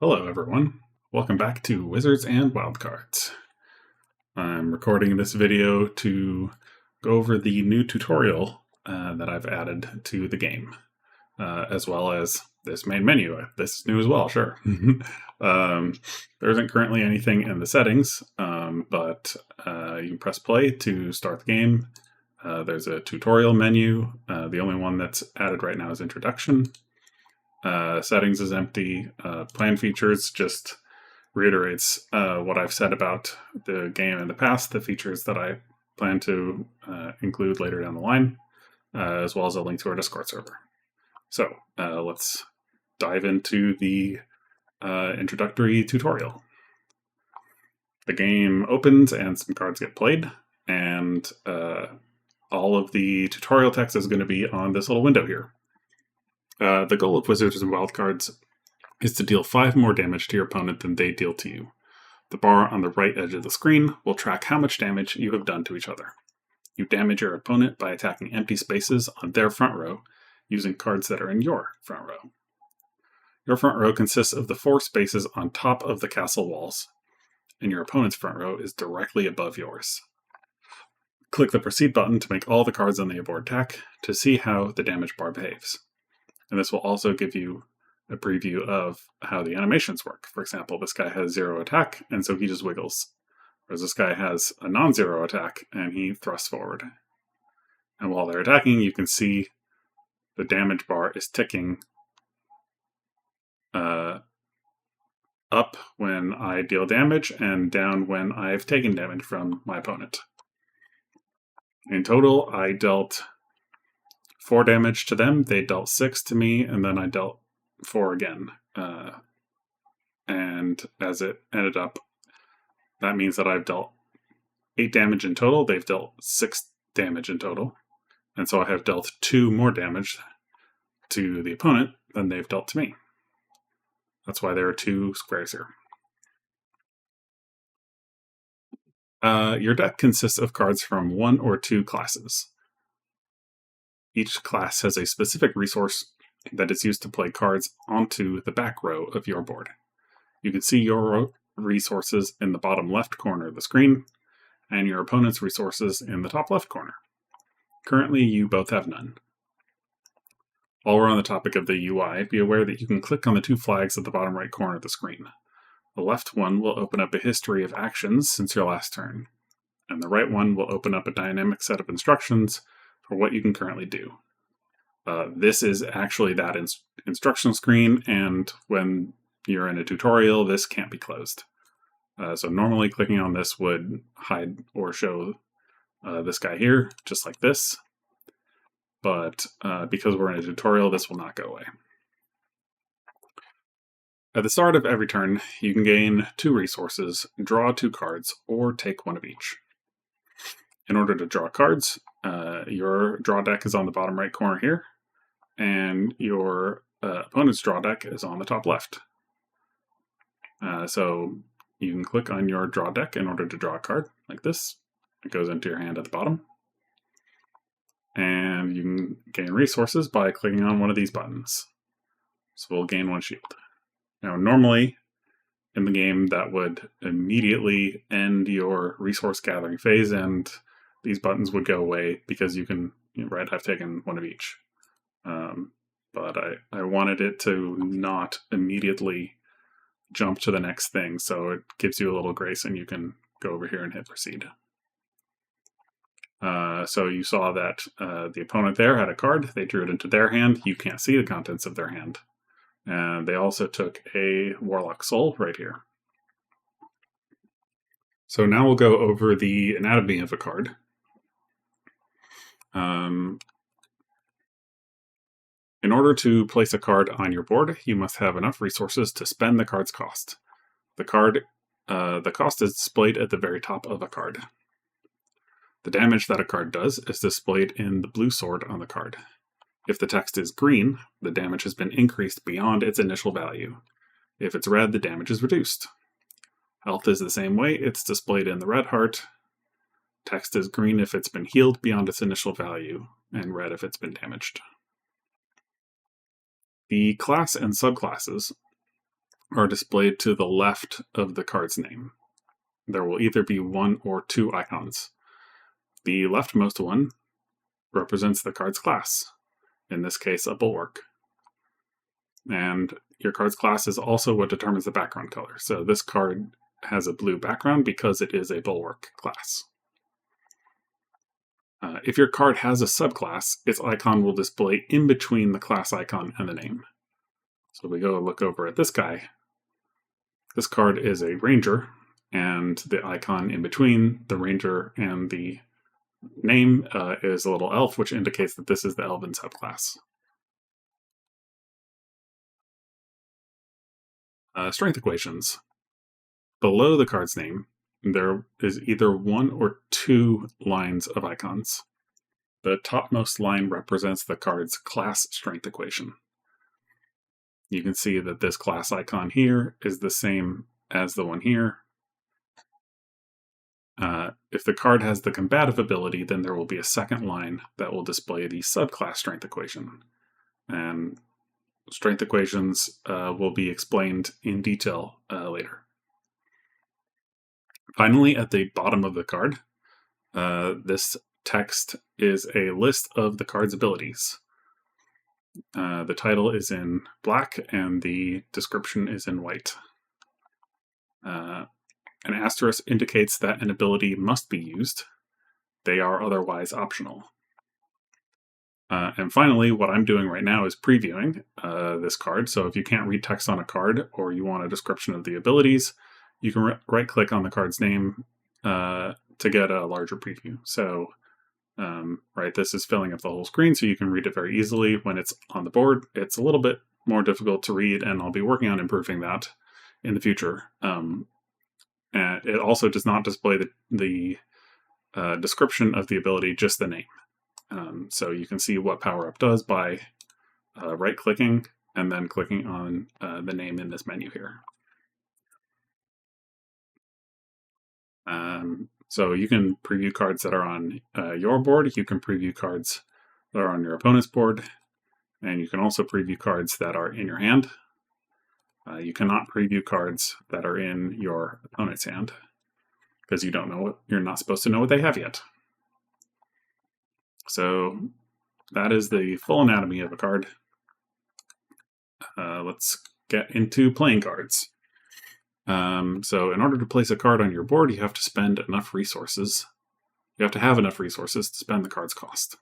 Hello everyone, welcome back to Wizards and Wildcards. I'm recording this video to go over the new tutorial that I've added to the game, as well as this main menu. This is new as well, sure. There isn't currently anything in the settings, but you can press play to start the game. There's a tutorial menu. The only one that's added right now is Introduction. Settings is empty. Plan features just reiterates what I've said about the game in the past, the features that I plan to include later down the line, as well as a link to our Discord server. So let's dive into the introductory tutorial. The game opens and some cards get played, and all of the tutorial text is going to be on this little window here. The goal of Wizards and Wildcards is to deal 5 more damage to your opponent than they deal to you. The bar on the right edge of the screen will track how much damage you have done to each other. You damage your opponent by attacking empty spaces on their front row using cards that are in your front row. Your front row consists of the 4 spaces on top of the castle walls, and your opponent's front row is directly above yours. Click the Proceed button to make all the cards on the board attack to see how the damage bar behaves. And this will also give you a preview of how the animations work. For example, this guy has 0 attack, and so he just wiggles. Whereas this guy has a non-zero attack, and he thrusts forward. And while they're attacking, you can see the damage bar is ticking up when I deal damage, and down when I've taken damage from my opponent. In total, I dealt 4 damage to them, they dealt 6 to me, and then I dealt 4 again. And as it ended up, that means that I've dealt 8 damage in total, they've dealt 6 damage in total. And so I have dealt 2 more damage to the opponent than they've dealt to me. That's why there are 2 squares here. Your deck consists of cards from 1 or 2 classes. Each class has a specific resource that is used to play cards onto the back row of your board. You can see your resources in the bottom left corner of the screen, and your opponent's resources in the top left corner. Currently, you both have none. While we're on the topic of the UI, be aware that you can click on the 2 flags at the bottom right corner of the screen. The left one will open up a history of actions since your last turn, and the right one will open up a dynamic set of instructions for what you can currently do. This is actually that instruction screen, and when you're in a tutorial, this can't be closed. So normally clicking on this would hide or show this guy here, just like this. But because we're in a tutorial, this will not go away. At the start of every turn, you can gain 2 resources, draw 2 cards, or take 1 of each. In order to draw cards, your draw deck is on the bottom right corner here, and your opponent's draw deck is on the top left. So you can click on your draw deck in order to draw a card, like this. It goes into your hand at the bottom. And you can gain resources by clicking on one of these buttons. So we'll gain 1 shield. Now normally, in the game, that would immediately end your resource gathering phase, and these buttons would go away because you can, right, I've taken 1 of each. But I wanted it to not immediately jump to the next thing, so it gives you a little grace and you can go over here and hit proceed. So you saw that the opponent there had a card, they drew it into their hand, you can't see the contents of their hand. And they also took a Warlock Soul right here. So now we'll go over the anatomy of a card. In order to place a card on your board, you must have enough resources to spend the card's cost. The cost is displayed at the very top of a card. The damage that a card does is displayed in the blue sword on the card. If the text is green, the damage has been increased beyond its initial value. If it's red, the damage is reduced. Health is the same way, it's displayed in the red heart. Text is green if it's been healed beyond its initial value, and red if it's been damaged. The class and subclasses are displayed to the left of the card's name. There will either be one or two icons. The leftmost one represents the card's class, in this case a bulwark. And your card's class is also what determines the background color. So this card has a blue background because it is a bulwark class. If your card has a subclass, its icon will display in between the class icon and the name. So we go look over at this guy. This card is a ranger, and the icon in between the ranger and the name is a little elf, which indicates that this is the elven subclass. Strength equations. Below the card's name, there is either one or two lines of icons. The topmost line represents the card's class strength equation. You can see that this class icon here is the same as the one here. If the card has the combative ability, then there will be a second line that will display the subclass strength equation. And strength equations will be explained in detail later. Finally, at the bottom of the card, this text is a list of the card's abilities. The title is in black and the description is in white. An asterisk indicates that an ability must be used. They are otherwise optional. And finally, what I'm doing right now is previewing this card. So if you can't read text on a card or you want a description of the abilities, you can right-click on the card's name to get a larger preview. So this is filling up the whole screen so you can read it very easily. When it's on the board, it's a little bit more difficult to read, and I'll be working on improving that in the future. And it also does not display the description of the ability, just the name. So you can see what power-up does by right-clicking and then clicking on the name in this menu here. So you can preview cards that are on your board, you can preview cards that are on your opponent's board, and you can also preview cards that are in your hand. You cannot preview cards that are in your opponent's hand, because you're not supposed to know what they have yet. So that is the full anatomy of a card. Let's get into playing cards. So in order to place a card on your board, you have to spend enough resources. You have to have enough resources to spend the card's cost.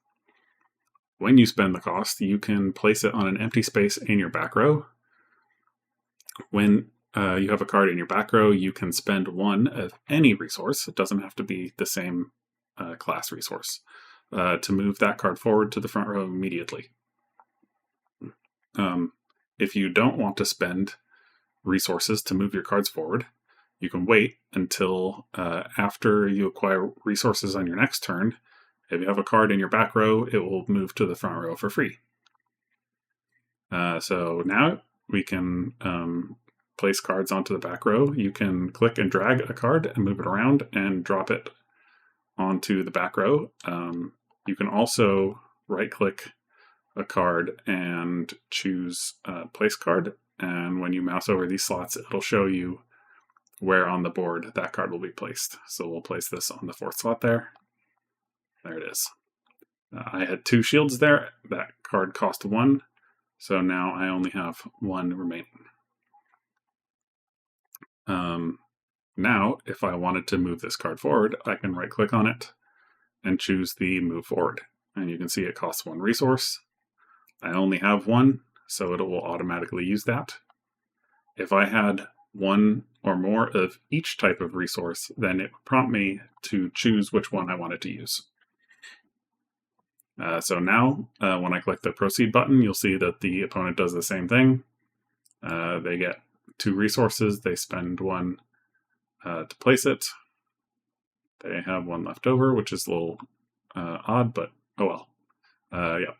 When you spend the cost, you can place it on an empty space in your back row. When you have a card in your back row, you can spend one of any resource. It doesn't have to be the same class resource to move that card forward to the front row immediately. If you don't want to spend resources to move your cards forward, you can wait until after you acquire resources on your next turn. If you have a card in your back row, it will move to the front row for free. So now we can place cards onto the back row. You can click and drag a card and move it around and drop it onto the back row. You can also right-click a card and choose place card. And when you mouse over these slots, it'll show you where on the board that card will be placed. So we'll place this on the fourth slot there. There it is. I had 2 shields there. That card cost 1. So now I only have 1 remaining. Now, if I wanted to move this card forward, I can right-click on it and choose the move forward. And you can see it costs 1 resource. I only have 1, so it will automatically use that. If I had 1 or more of each type of resource, then it would prompt me to choose which one I wanted to use. So now, when I click the proceed button, you'll see that the opponent does the same thing. They get 2 resources, they spend 1 to place it. They have 1 left over, which is a little odd, but oh well. Yeah.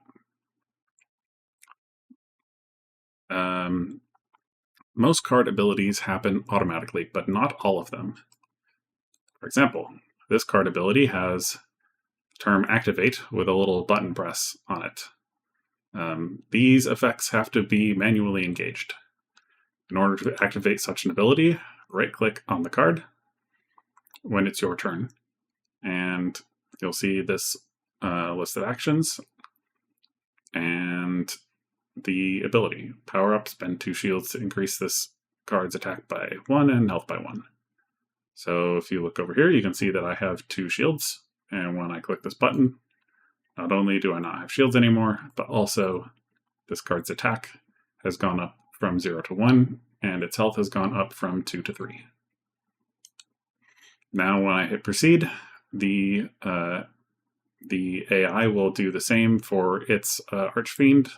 Most card abilities happen automatically, but not all of them. For example, this card ability has term activate with a little button press on it. These effects have to be manually engaged. In order to activate such an ability, right-click on the card when it's your turn, and you'll see this list of actions and the ability. Power up, spend 2 shields to increase this card's attack by 1 and health by 1. So if you look over here, you can see that I have 2 shields, and when I click this button, not only do I not have shields anymore, but also this card's attack has gone up from 0 to 1, and its health has gone up from 2 to 3. Now when I hit proceed, the AI will do the same for its Archfiend.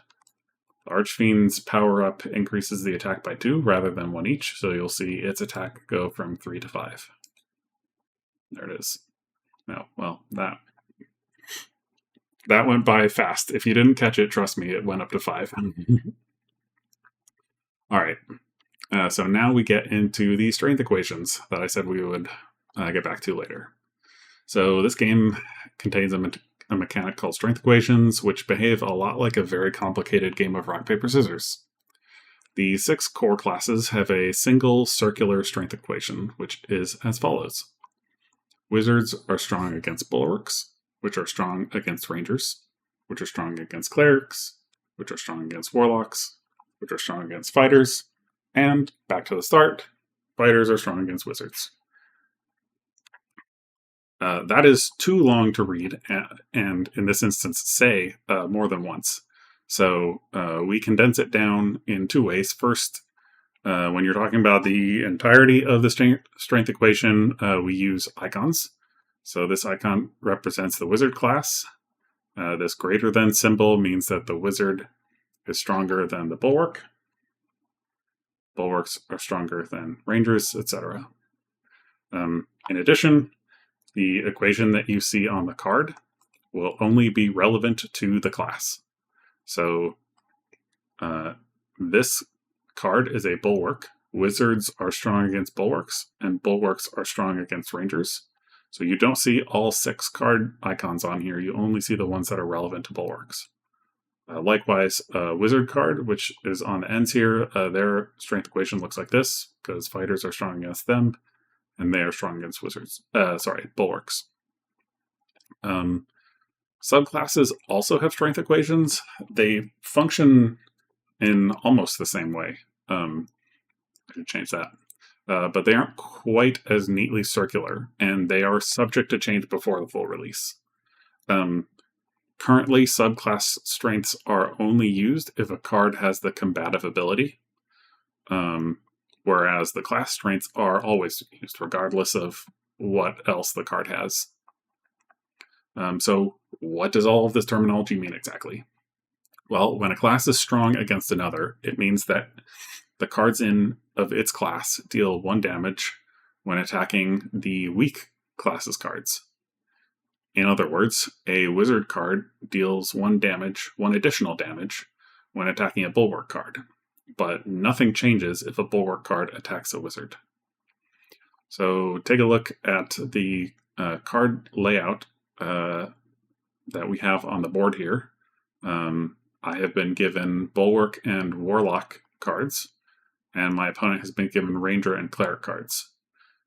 The Archfiend's power up increases the attack by 2 rather than 1 each, so you'll see its attack go from 3 to 5. There it is. No, well, that went by fast. If you didn't catch it, trust me, it went up to 5. All right. So now we get into the strength equations that I said we would get back to later. So this game contains a mechanic called strength equations, which behave a lot like a very complicated game of rock, paper, scissors. The 6 core classes have a single circular strength equation, which is as follows. Wizards are strong against bulwarks, which are strong against rangers, which are strong against clerics, which are strong against warlocks, which are strong against fighters, and back to the start, fighters are strong against wizards. That is too long to read, and in this instance, say more than once. So we condense it down in 2 ways. First, when you're talking about the entirety of the strength equation, we use icons. So this icon represents the wizard class. This greater than symbol means that the wizard is stronger than the bulwark. Bulwarks are stronger than rangers, etc. In addition, the equation that you see on the card will only be relevant to the class. So this card is a bulwark. Wizards are strong against bulwarks, and bulwarks are strong against rangers. So you don't see all 6 card icons on here. You only see the ones that are relevant to bulwarks. Likewise, wizard card, which is on the ends here, their strength equation looks like this, because fighters are strong against them, and they are strong against wizards. Bulwarks. Subclasses also have strength equations. They function in almost the same way. I should change that. But they aren't quite as neatly circular, and they are subject to change before the full release. Currently, subclass strengths are only used if a card has the combative ability, whereas the class strengths are always used, regardless of what else the card has. So what does all of this terminology mean exactly? Well, when a class is strong against another, it means that the cards of its class deal 1 damage when attacking the weak class's cards. In other words, a wizard card deals 1 additional damage when attacking a bulwark card, but nothing changes if a bulwark card attacks a wizard. So take a look at the card layout that we have on the board here. I have been given bulwark and warlock cards, and my opponent has been given ranger and cleric cards.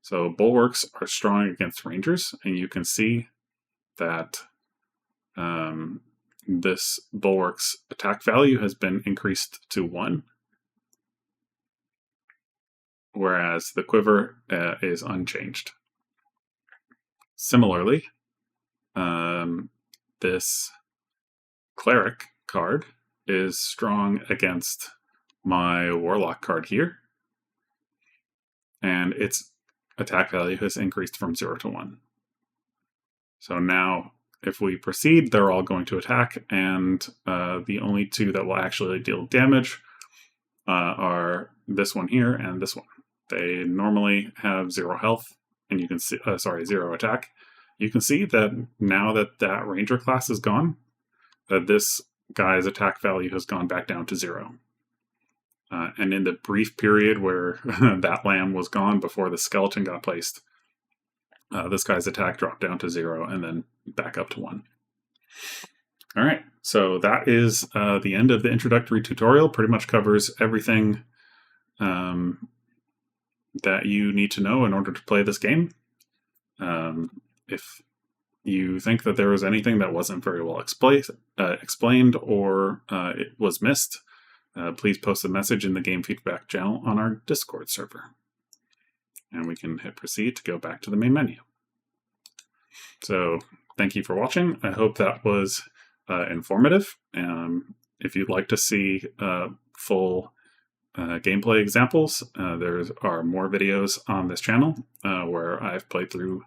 So bulwarks are strong against rangers, and you can see that this bulwark's attack value has been increased to 1, whereas the quiver is unchanged. Similarly, this cleric card is strong against my warlock card here, and its attack value has increased from 0 to 1. So now, if we proceed, they're all going to attack, and the only 2 that will actually deal damage are this one here and this one. They normally have 0 health, and you can see, 0 attack. You can see that now that ranger class is gone, that this guy's attack value has gone back down to 0. And in the brief period where that lamb was gone before the skeleton got placed, this guy's attack dropped down to 0 and then back up to 1. All right, so that is the end of the introductory tutorial. Pretty much covers everything that you need to know in order to play this game. If you think that there was anything that wasn't very well explained or it was missed, please post a message in the game feedback channel on our Discord server. And we can hit proceed to go back to the main menu. So thank you for watching. I hope that was informative. If you'd like to see full gameplay examples, there are more videos on this channel where I've played through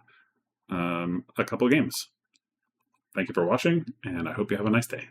a couple games. Thank you for watching, and I hope you have a nice day.